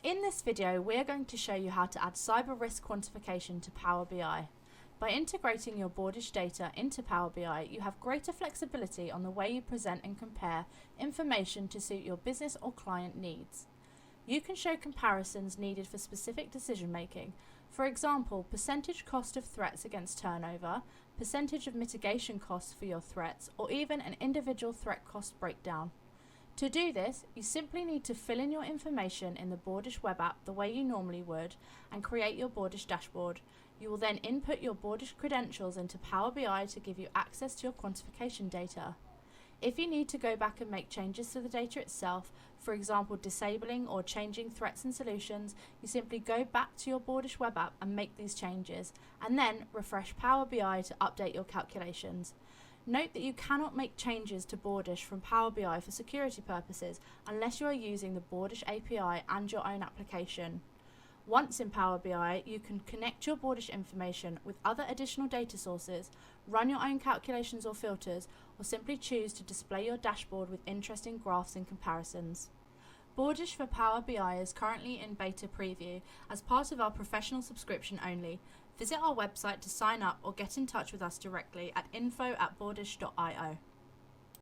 In this video, we are going to show you how to add cyber risk quantification to Power BI. By integrating your Boardish data into Power BI, you have greater flexibility on the way you present and compare information to suit your business or client needs. You can show comparisons needed for specific decision making, for example, percentage cost of threats against turnover, percentage of mitigation costs for your threats, or even an individual threat cost breakdown. To do this, you simply need to fill in your information in the Boardish Web App the way you normally would and create your Boardish dashboard. You will then input your Boardish credentials into Power BI to give you access to your quantification data. If you need to go back and make changes to the data itself, for example disabling or changing threats and solutions, you simply go back to your Boardish Web App and make these changes, and then refresh Power BI to update your calculations. Note that you cannot make changes to Boardish from Power BI for security purposes unless you are using the Boardish API and your own application. Once in Power BI, you can connect your Boardish information with other additional data sources, run your own calculations or filters, or simply choose to display your dashboard with interesting graphs and comparisons. Boardish for Power BI is currently in beta preview as part of our professional subscription only. Visit our website to sign up or get in touch with us directly at info@boardish.io.